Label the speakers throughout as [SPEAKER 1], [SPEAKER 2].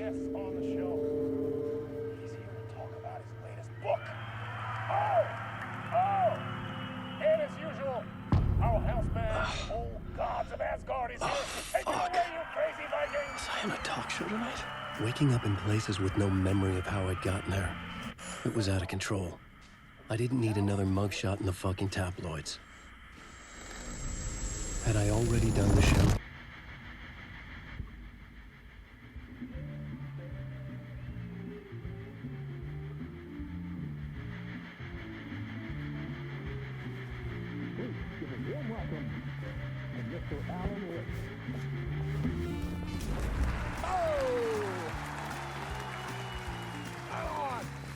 [SPEAKER 1] guests on the show. He's here to talk about his latest book. And as usual, our house band, old gods of Asgard, is here. Take it away, you crazy Vikings!
[SPEAKER 2] Was I on a talk show tonight? Waking up in places with no memory of how I'd gotten there. It was out of control. I didn't need another mugshot in the fucking tabloids. Had I already done the show?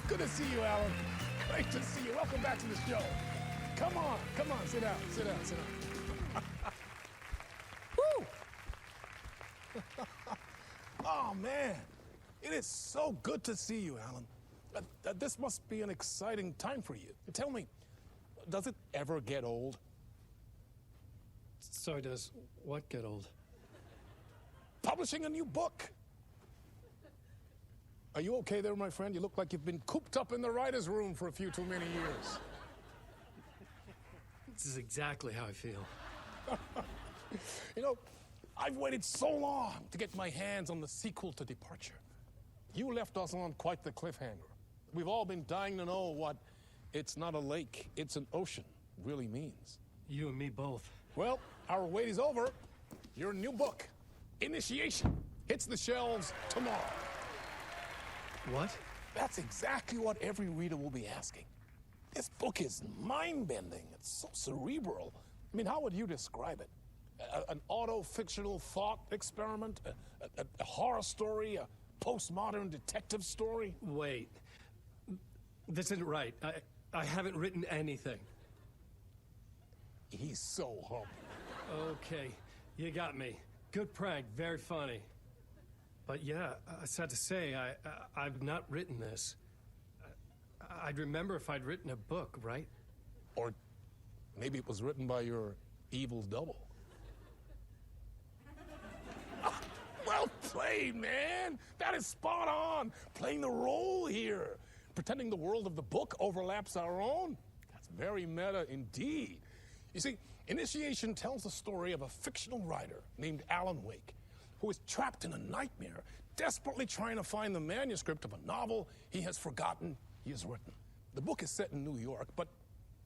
[SPEAKER 1] Good to see you, Alan. Great to see you. Welcome back to the show. Come on, sit down. Woo! Oh, man. It is so good to see you, Alan. This must be an exciting time for you. Tell me, does it ever get old?
[SPEAKER 2] Sorry, does what get old?
[SPEAKER 1] Publishing a new book. Are you okay there, my friend? You look like you've been cooped up in the writer's room for a few too many years.
[SPEAKER 2] This is exactly how I feel.
[SPEAKER 1] You know, I've waited so long to get my hands on the sequel to Departure. You left us on quite the cliffhanger. We've all been dying to know what "it's not a lake, it's an ocean" really means.
[SPEAKER 2] You and me both.
[SPEAKER 1] Well, our wait is over. Your new book, Initiation, hits the shelves tomorrow.
[SPEAKER 2] What?
[SPEAKER 1] That's exactly what every reader will be asking. This book is mind-bending. It's so cerebral. I mean, how would you describe it? An auto-fictional thought experiment? A horror story? A postmodern detective story?
[SPEAKER 2] Wait. This isn't right. I haven't written anything.
[SPEAKER 1] He's so humble.
[SPEAKER 2] Okay, you got me. Good prank, very funny. But yeah, sad to say, I've not written this. I'd remember if I'd written a book, right?
[SPEAKER 1] Or maybe it was written by your evil double. Well played, man. That is spot on. Playing the role here. Pretending the world of the book overlaps our own. That's very meta indeed. You see, Initiation tells the story of a fictional writer named Alan Wake, who is trapped in a nightmare, desperately trying to find the manuscript of a novel he has forgotten he has written. The book is set in New York, but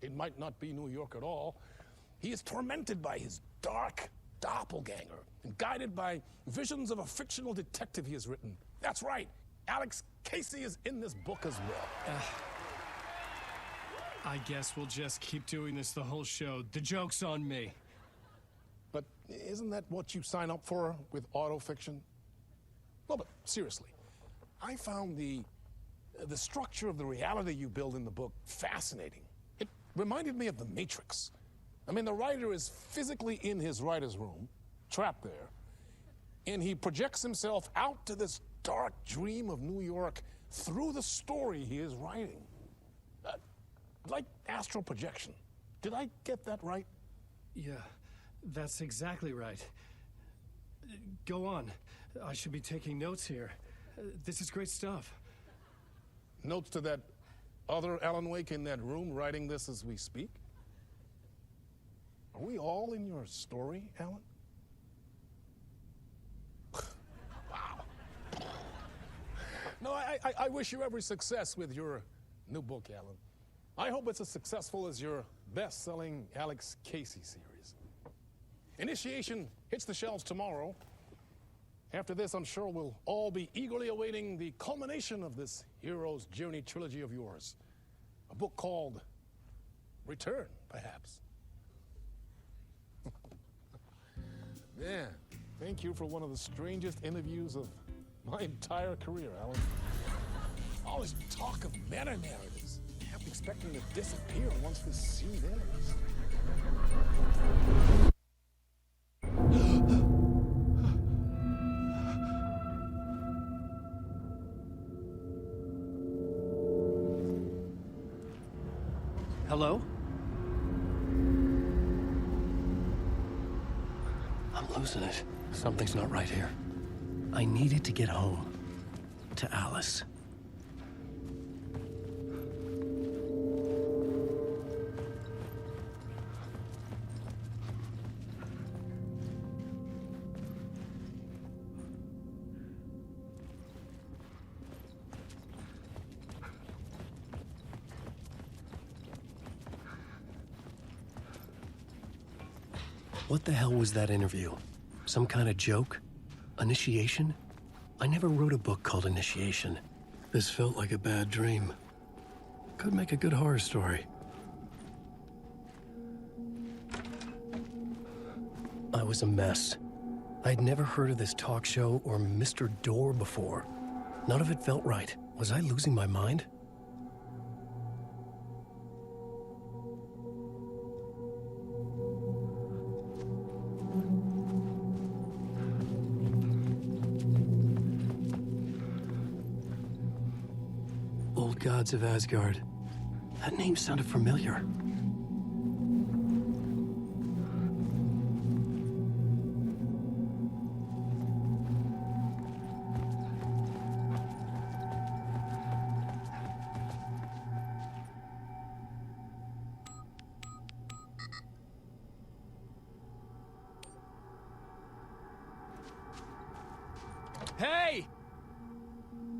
[SPEAKER 1] it might not be New York at all. He is tormented by his dark doppelganger and guided by visions of a fictional detective he has written. That's right, Alex Casey is in this book as well.
[SPEAKER 2] I guess we'll just keep doing this the whole show. The joke's on me.
[SPEAKER 1] But isn't that what you sign up for with autofiction? No, but seriously, I found the structure of the reality you build in the book fascinating. It reminded me of The Matrix. I mean, the writer is physically in his writer's room, trapped there, and he projects himself out to this dark dream of New York through the story he is writing. Like astral projection. Did I get that right?
[SPEAKER 2] Yeah, that's exactly right. Go on. I should be taking notes here. This is great stuff.
[SPEAKER 1] Notes to that other Alan Wake in that room writing this as we speak? Are we all in your story, Alan? Wow. No, I wish you every success with your new book, Alan. I hope it's as successful as your best-selling Alex Casey series. Initiation hits the shelves tomorrow. After this, I'm sure we'll all be eagerly awaiting the culmination of this hero's journey trilogy of yours. A book called Return, perhaps. Man, thank you for one of the strangest interviews of my entire career, Alan. All this talk of meta-narratives. I'm expecting to disappear once this scene ends.
[SPEAKER 2] Hello? I'm losing it. Something's not right here. I needed to get home.
[SPEAKER 3] to Alice. What the hell was that interview? Some kind of joke? Initiation? I never wrote a book called Initiation. This felt like a bad dream. Could make a good horror story. I was a mess. I'd never heard of this talk show or Mr. Door before. None of it felt right. Was I losing my mind? Gods of Asgard. That name sounded familiar.
[SPEAKER 2] Hey!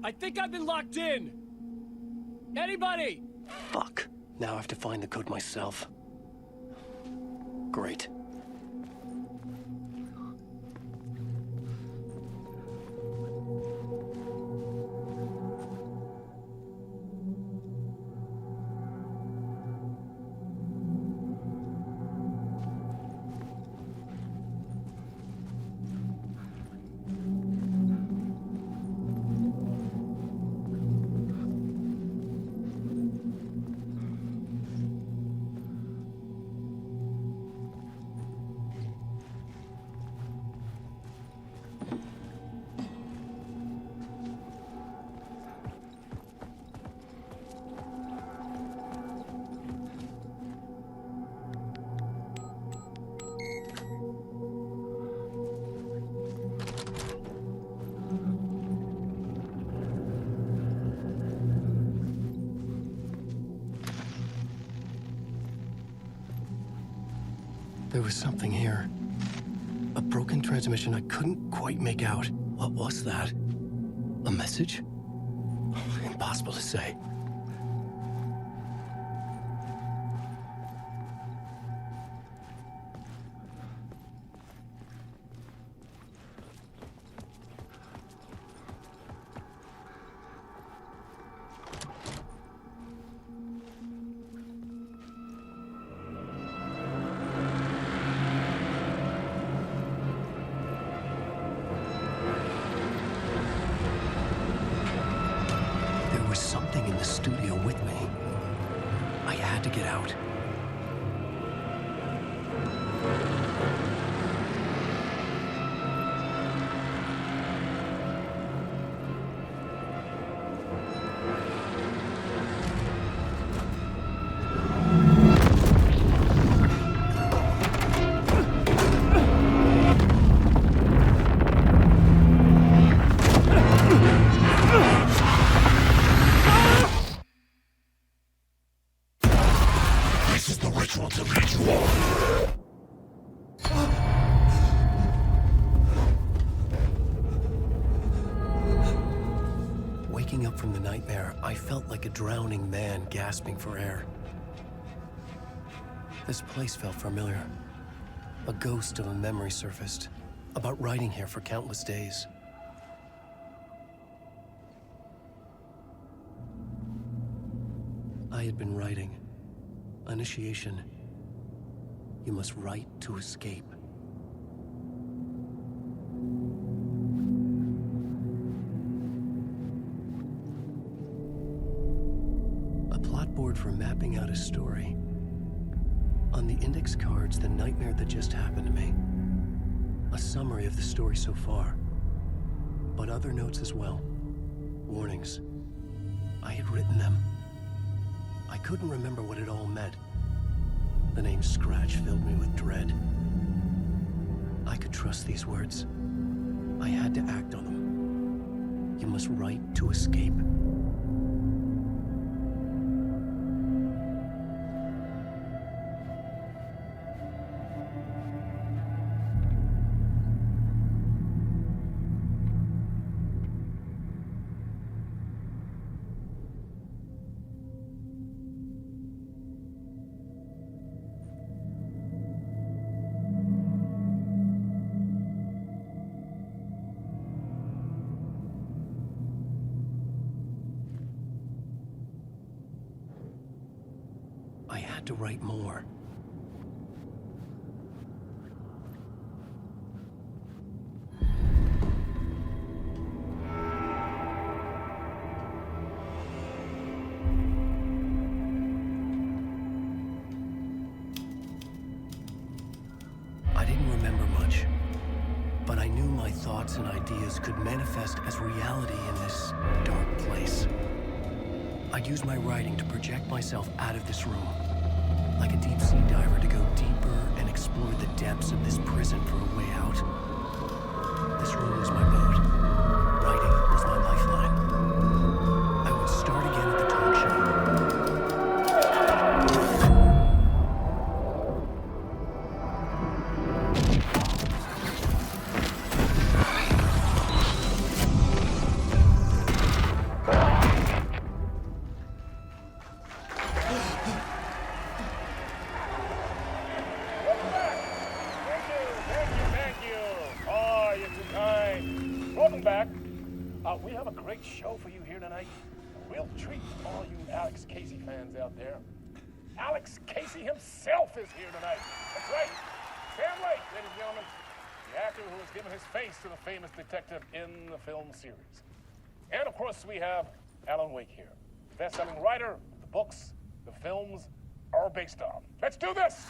[SPEAKER 2] I think I've been locked in! Anybody?
[SPEAKER 3] Fuck. Now I have to find the code myself. Great. There was something here. A broken transmission I couldn't quite make out. What was that? A message? Impossible to say. Waking up from the nightmare, I felt like a drowning man gasping for air. This place felt familiar. A ghost of a memory surfaced, about writing here for countless days. I had been writing. Initiation. You must write to escape. A plot board for mapping out a story. On the index cards, the nightmare that just happened to me. A summary of the story so far. But other notes as well. Warnings. I had written them. I couldn't remember what it all meant. The name Scratch filled me with dread. I could trust these words. I had to act on them. You must enormous right to escape. I had to write more. I didn't remember much, but I knew my thoughts and ideas could manifest as reality in this dark place. I'd use my writing to project myself out of this room, like a deep-sea diver to go deeper and explore the depths of this prison for a way out. This room was my boat. Writing was my lifeline. I would start again at the talk
[SPEAKER 1] Welcome back. We have a great show for you here tonight. We'll treat all you Alex Casey fans out there. Alex Casey himself is here tonight. That's right. Sam Lake, ladies and gentlemen, the actor who has given his face to the famous detective in the film series. And of course, we have Alan Wake here, best-selling writer, the books, the films are based on. Let's do this!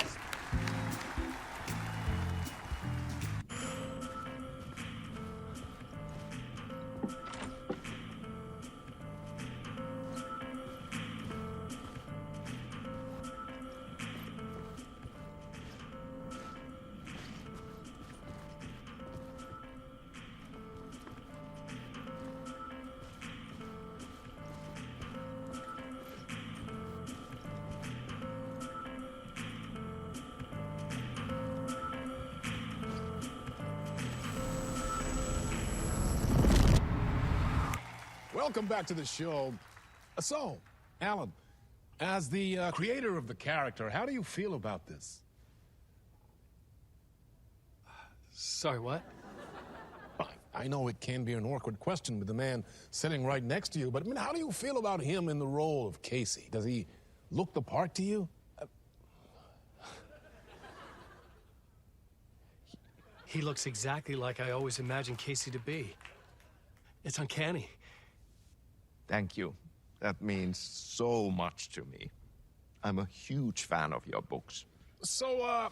[SPEAKER 1] Welcome back to the show. So, Alan, as the creator of the character, how do you feel about this?
[SPEAKER 2] Sorry, what?
[SPEAKER 1] I know it can be an awkward question with the man sitting right next to you, but I mean, how do you feel about him in the role of Casey? Does he look the part to you?
[SPEAKER 2] He looks exactly like I always imagined Casey to be. It's uncanny.
[SPEAKER 4] Thank you. That means so much to me. I'm a huge fan of your books.
[SPEAKER 1] So,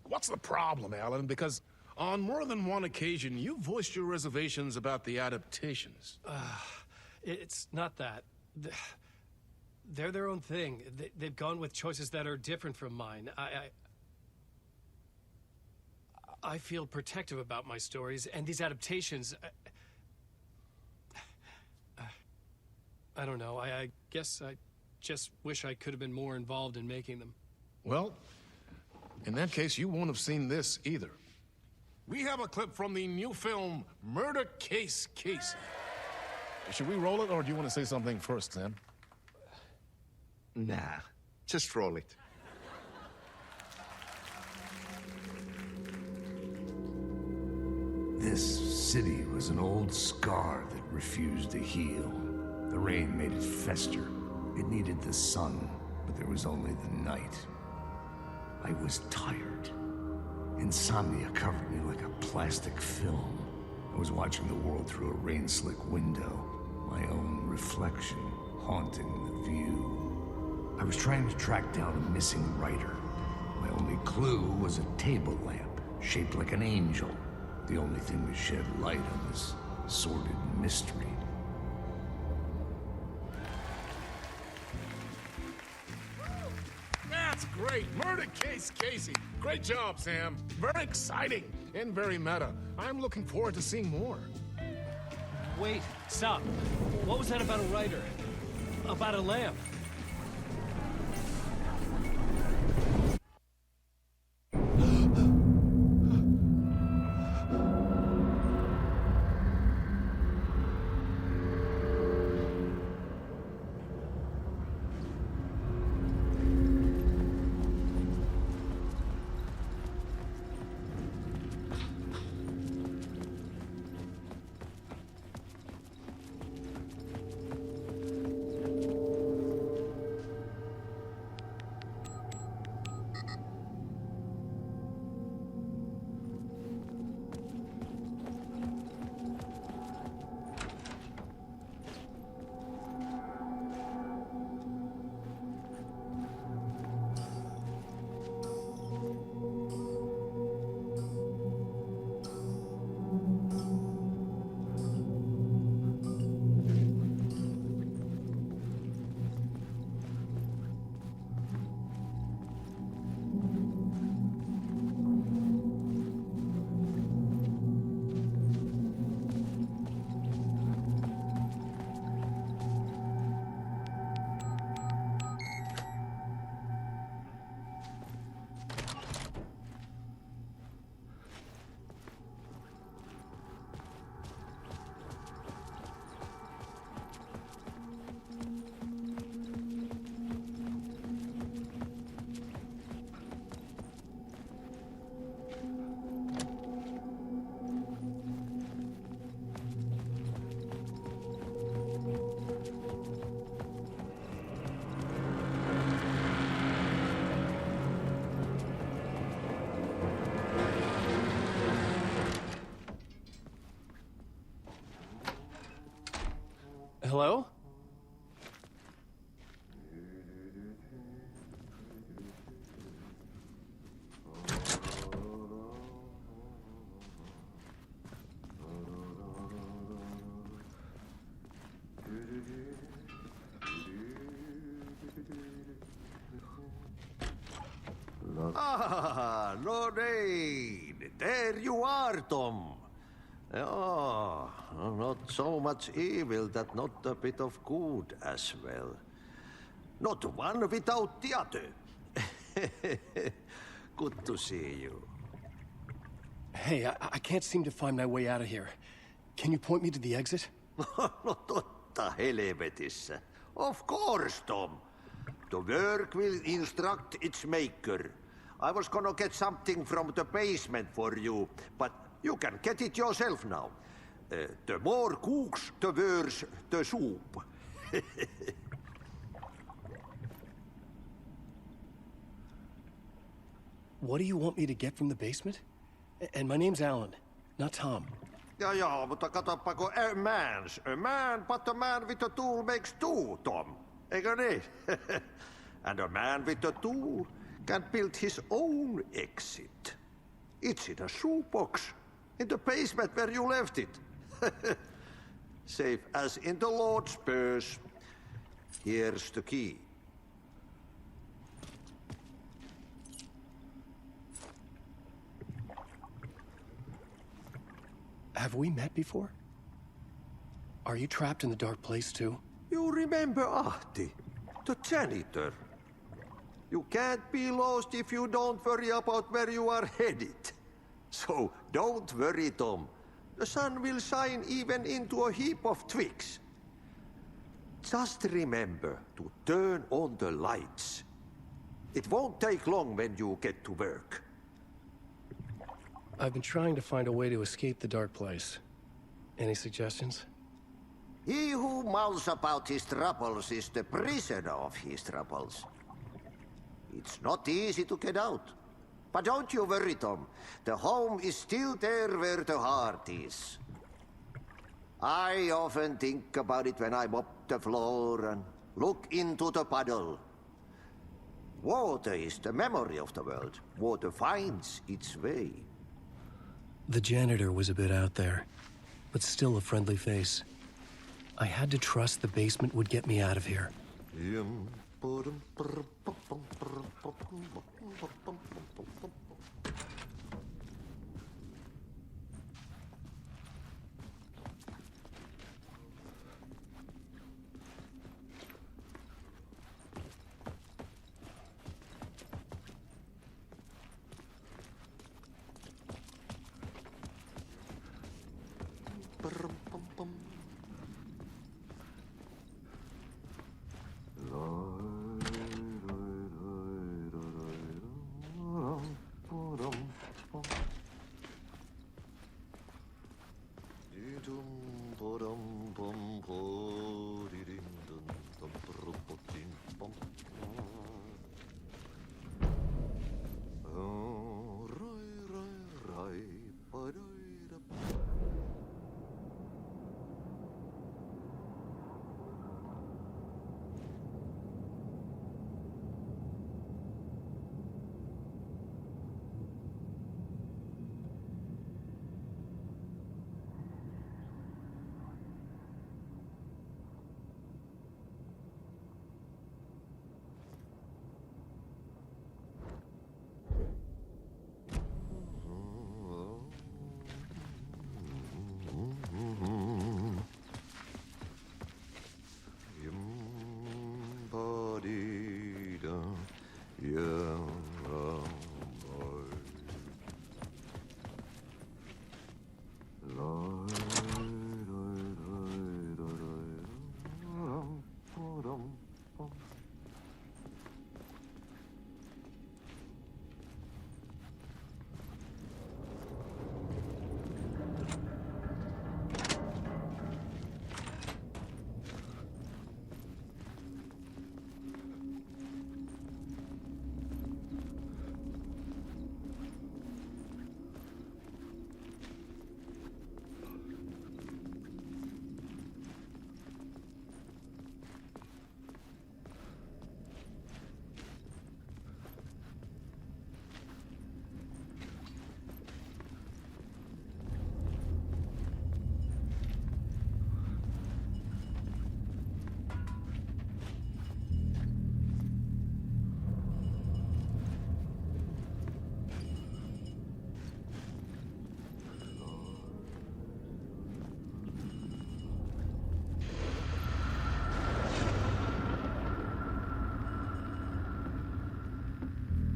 [SPEAKER 1] what's the problem, Alan? Because on more than one occasion, you voiced your reservations about the adaptations.
[SPEAKER 2] It's not that. They're their own thing. They've gone with choices that are different from mine. I feel protective about my stories, and these adaptations... I don't know. I guess I just wish I could have been more involved in making them.
[SPEAKER 1] Well, in that case, you won't have seen this either. We have a clip from the new film, Murder Case Casey. Should we roll it, or do you want to say something first, Sam?
[SPEAKER 4] Nah, just roll it.
[SPEAKER 5] This city was an old scar that refused to heal. The rain made it fester. It needed the sun, but there was only the night. I was tired. Insomnia covered me like a plastic film. I was watching the world through a rain-slick window, my own reflection haunting the view. I was trying to track down a missing writer. My only clue was a table lamp, shaped like an angel. The only thing that shed light on this sordid mystery.
[SPEAKER 1] That's great. Murder Case Casey. Great job, Sam. Very exciting and very meta. I'm looking forward to seeing more.
[SPEAKER 2] Wait, stop. What was that about a writer? About a lamp? Hello?
[SPEAKER 6] Ah, Lorraine! There you are, Tom. Oh, not so much evil that not a bit of good as well. Not one without the other. Good to see you.
[SPEAKER 3] Hey, I can't seem to find my way out of here. Can you point me to the exit?
[SPEAKER 6] No totta helvetissä. Of course, Tom. The work will instruct its maker. I was gonna get something from the basement for you, but you can get it yourself now. The more cooks, the worse the soup.
[SPEAKER 3] What do you want me to get from the basement? And my name's Alan, not Tom.
[SPEAKER 6] Ja, mutta katoppa, a man, but a man with a tool makes two, Tom. Eikö niin? And a man with a tool can build his own exit. It's in a shoebox, in the basement where you left it. Safe as in the Lord's purse. Here's the key.
[SPEAKER 3] Have we met before? Are you trapped in the dark place too?
[SPEAKER 6] You remember Ahti, the janitor. You can't be lost if you don't worry about where you are headed. So don't worry, Tom. The sun will shine even into a heap of twigs. Just remember to turn on the lights. It won't take long when you get to work.
[SPEAKER 3] I've been trying to find a way to escape the dark place. Any suggestions?
[SPEAKER 6] He who mouths about his troubles is the prisoner of his troubles. It's not easy to get out. But don't you worry, Tom. The home is still there where the heart is. I often think about it when I mop the floor and look into the puddle. Water is the memory of the world. Water finds its way.
[SPEAKER 3] The janitor was a bit out there, but still a friendly face. I had to trust the basement would get me out of here.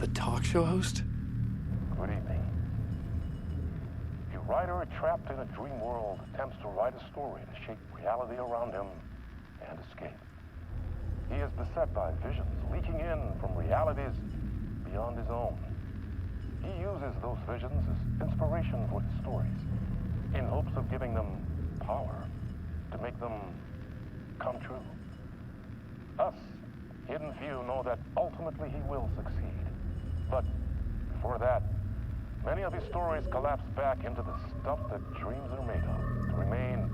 [SPEAKER 3] The talk show host?
[SPEAKER 7] Good evening. A writer trapped in a dream world attempts to write a story to shape reality around him and escape. He is beset by visions leaking in from realities beyond his own. He uses those visions as inspiration for his stories, in hopes of giving them power to make them come true. Us, hidden few, know that ultimately he will succeed. But before that, many of his stories collapse back into the stuff that dreams are made of, to remain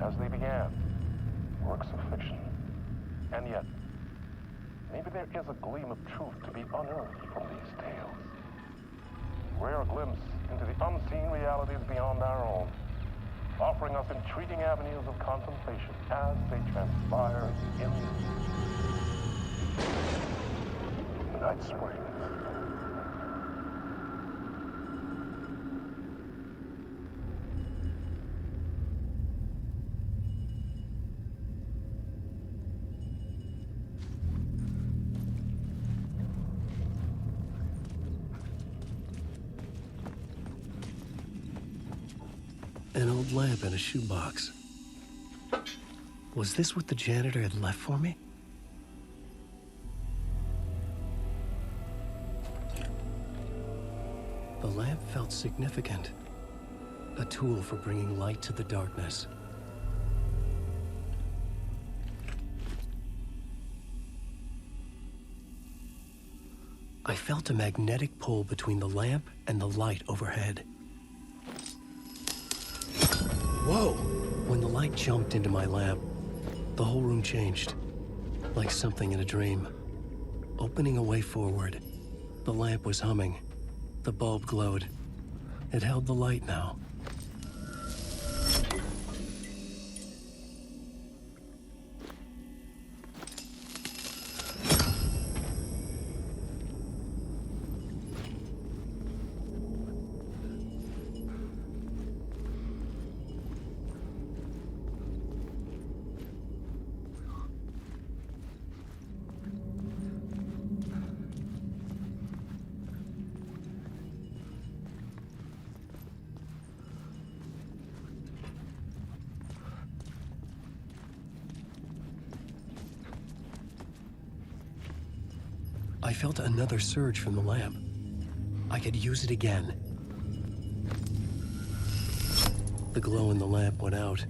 [SPEAKER 7] as they began, works of fiction. And yet, maybe there is a gleam of truth to be unearthed from these tales. Rare glimpse into the unseen realities beyond our own, offering us intriguing avenues of contemplation as they transpire in the night spring.
[SPEAKER 3] An old lamp in a shoebox. Was this what the janitor had left for me? The lamp felt significant. A tool for bringing light to the darkness. I felt a magnetic pull between the lamp and the light overhead. Whoa! When the light jumped into my lamp, the whole room changed, like something in a dream. Opening a way forward, the lamp was humming. The bulb glowed. It held the light now. I felt another surge from the lamp. I could use it again. The glow in the lamp went out,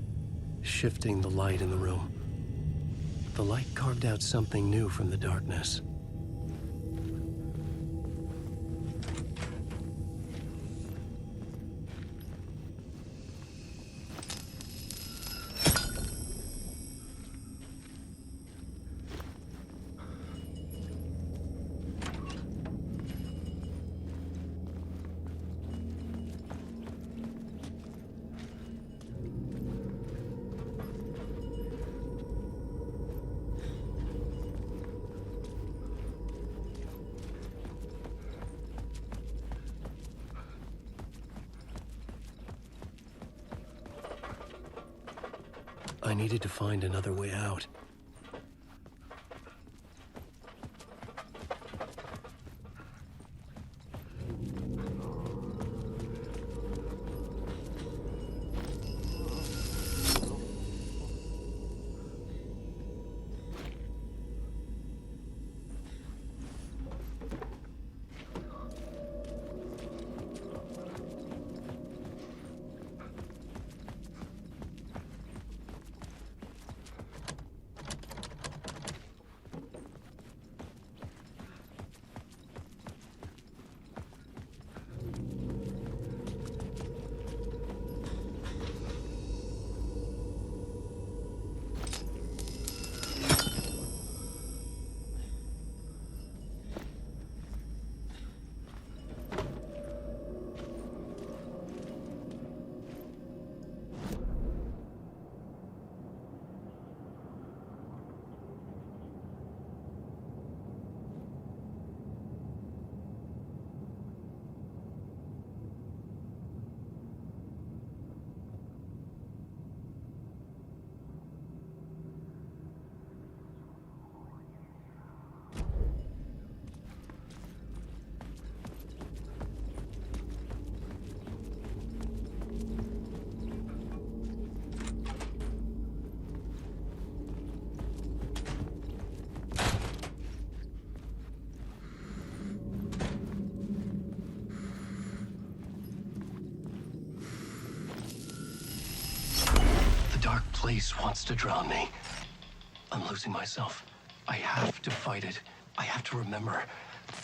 [SPEAKER 3] shifting the light in the room. The light carved out something new from the darkness. I needed to find another way out. The dark place wants to drown me. I'm losing myself. I have to fight it. I have to remember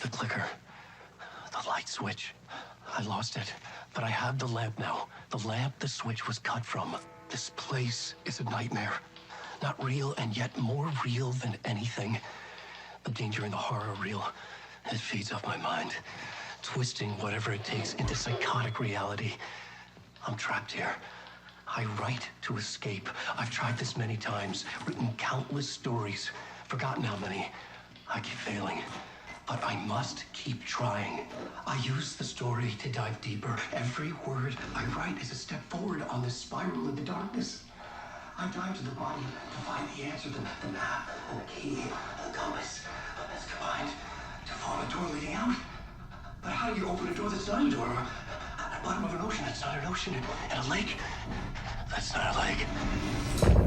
[SPEAKER 3] the clicker, the light switch. I lost it, but I have the lamp now. The lamp the switch was cut from. This place is a nightmare. Not real, and yet more real than anything. The danger and the horror are real. It feeds off my mind, twisting whatever it takes into psychotic reality. I'm trapped here. I write to escape. I've tried this many times, written countless stories, forgotten how many. I keep failing, but I must keep trying. I use the story to dive deeper. Every word I write is a step forward on this spiral of the darkness. I dive to the body to find the answer, the map, and the key, and the compass. That's combined to form a door leading out. But how do you open a door that's not a door? At the bottom of an ocean that's not an ocean, and a lake that's not a lake.